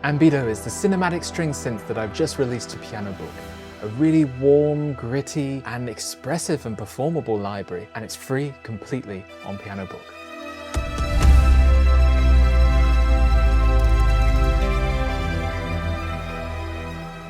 Ambido is the cinematic string synth that I've just released to Pianobook. A really warm, gritty, and expressive and performable library, and it's free completely on Pianobook.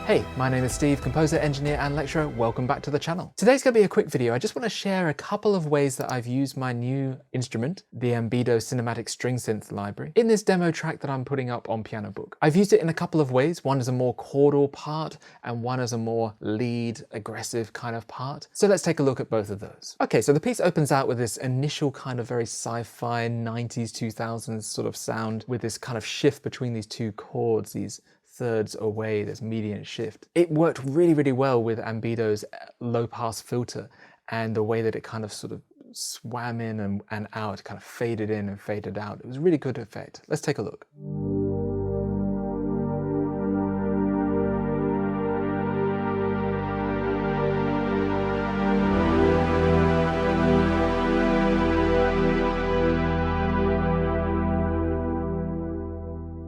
Hey, my name is Steve, composer, engineer, and lecturer. Welcome back to the channel. Today's gonna be a quick video. I just want to share a couple of ways that I've used my new instrument, the Ambido Cinematic String Synth library, in this demo track that I'm putting up on Pianobook. I've used it in a couple of ways. One as a more chordal part, and one as a more lead, aggressive kind of part. So let's take a look at both of those. Okay, so the piece opens out with this initial kind of very sci-fi 90s, 2000s sort of sound with this kind of shift between these two chords, these thirds away, this median shift. It worked really, really well with Ambido's low pass filter and the way that it kind of sort of swam in and out, kind of faded in and faded out. It was a really good effect. Let's take a look.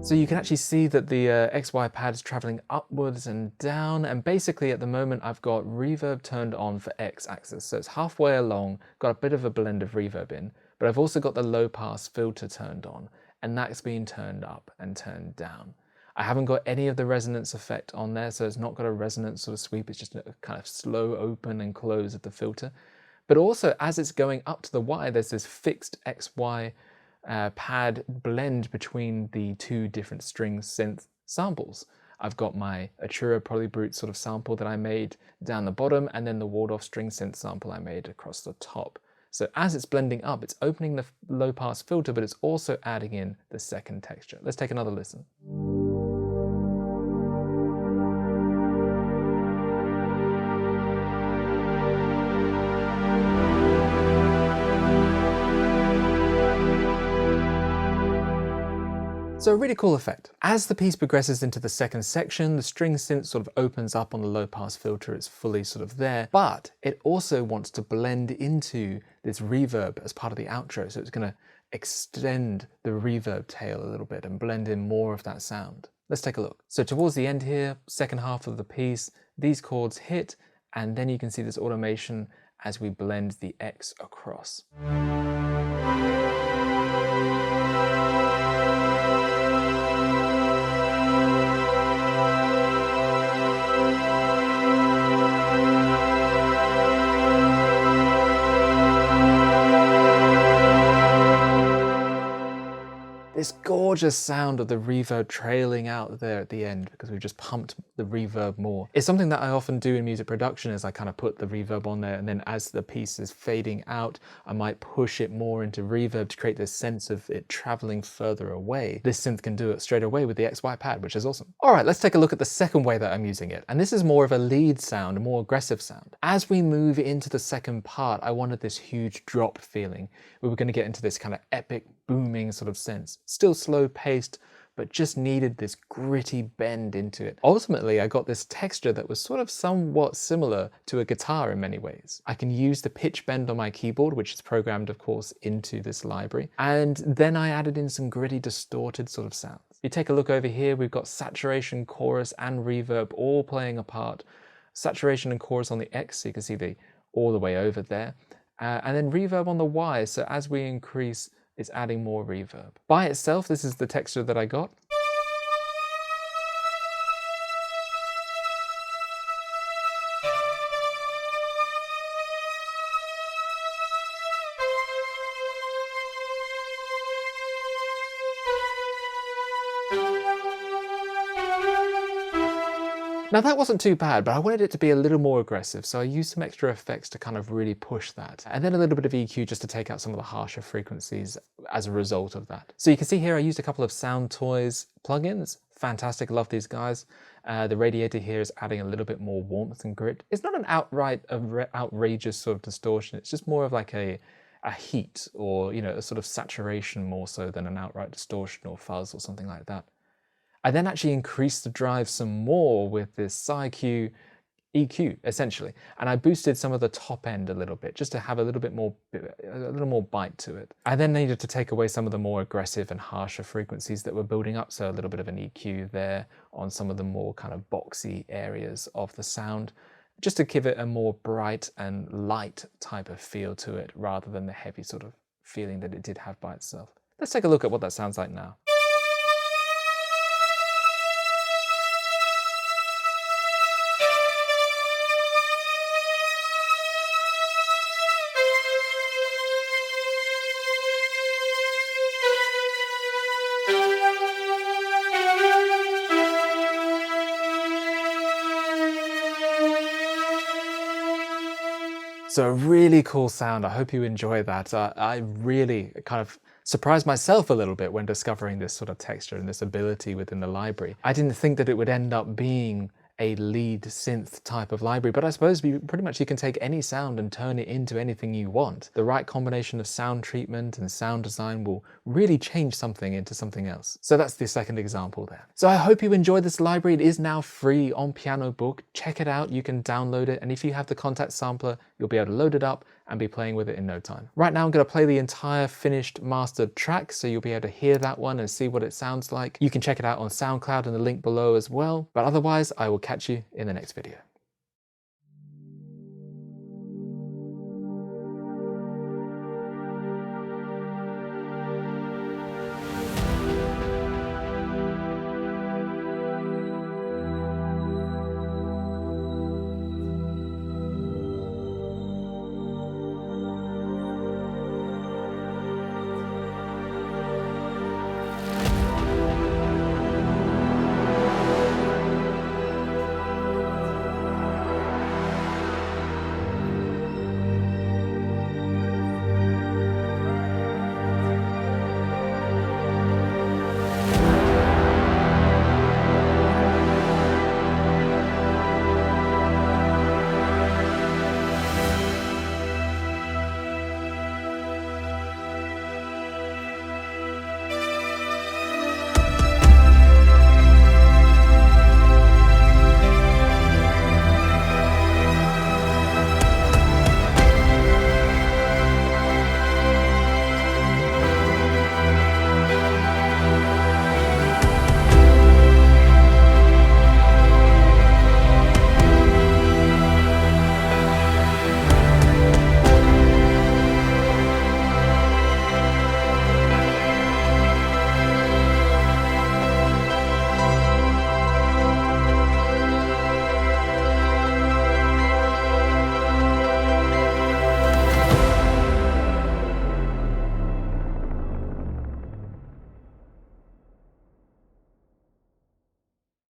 So you can actually see that the XY pad is traveling upwards and down, and basically at the moment I've got reverb turned on for X axis, so it's halfway along, got a bit of a blend of reverb in, but I've also got the low pass filter turned on, and that's been turned up and turned down. I haven't got any of the resonance effect on there, so it's not got a resonance sort of sweep, it's just a kind of slow open and close of the filter. But also as it's going up to the Y, there's this fixed XY pad blend between the two different string synth samples. I've got my Achura Polybrute sort of sample that I made down the bottom, and then the walled-off string synth sample I made across the top. So as it's blending up, it's opening the low pass filter, but it's also adding in the second texture. Let's take another listen. So a really cool effect. As the piece progresses into the second section, the string synth sort of opens up on the low pass filter, it's fully sort of there, but it also wants to blend into this reverb as part of the outro. So it's gonna extend the reverb tail a little bit and blend in more of that sound. Let's take a look. So towards the end here, second half of the piece, these chords hit, and then you can see this automation as we blend the X across. This gorgeous sound of the reverb trailing out there at the end because we've just pumped the reverb more. It's something that I often do in music production is I kind of put the reverb on there, and then as the piece is fading out, I might push it more into reverb to create this sense of it traveling further away. This synth can do it straight away with the XY pad, which is awesome. All right, let's take a look at the second way that I'm using it. And this is more of a lead sound, a more aggressive sound. As we move into the second part, I wanted this huge drop feeling. We were going to get into this kind of epic booming sort of sense. Still slow paced, but just needed this gritty bend into it. Ultimately, I got this texture that was sort of somewhat similar to a guitar in many ways. I can use the pitch bend on my keyboard, which is programmed, of course, into this library. And then I added in some gritty, distorted sort of sounds. You take a look over here, we've got saturation, chorus, and reverb all playing a part. Saturation and chorus on the X, so you can see all the way over there. And then reverb on the Y, so as we increase, it's adding more reverb. By itself, this is the texture that I got. Now that wasn't too bad, but I wanted it to be a little more aggressive, so I used some extra effects to kind of really push that. And then a little bit of EQ just to take out some of the harsher frequencies as a result of that. So you can see here I used a couple of Sound Toys plugins. Fantastic, love these guys. The radiator here is adding a little bit more warmth and grit. It's not an outright outrageous sort of distortion, it's just more of like a heat or, you know, a sort of saturation more so than an outright distortion or fuzz or something like that. I then actually increased the drive some more with this SyQ EQ essentially, and I boosted some of the top end a little bit just to have a little more bite to it. I then needed to take away some of the more aggressive and harsher frequencies that were building up, so a little bit of an EQ there on some of the more kind of boxy areas of the sound, just to give it a more bright and light type of feel to it rather than the heavy sort of feeling that it did have by itself. Let's take a look at what that sounds like now. So a really cool sound. I hope you enjoy that. I really kind of surprised myself a little bit when discovering this sort of texture and this ability within the library. I didn't think that it would end up being a lead synth type of library, but I suppose pretty much you can take any sound and turn it into anything you want. The right combination of sound treatment and sound design will really change something into something else. So that's the second example there. So I hope you enjoyed this library. It is now free on Pianobook. Check it out, you can download it, and if you have the Contact sampler, you'll be able to load it up and be playing with it in no time. Right now I'm going to play the entire finished mastered track, so you'll be able to hear that one and see what it sounds like. You can check it out on SoundCloud in the link below as well, but otherwise I will catch you in the next video.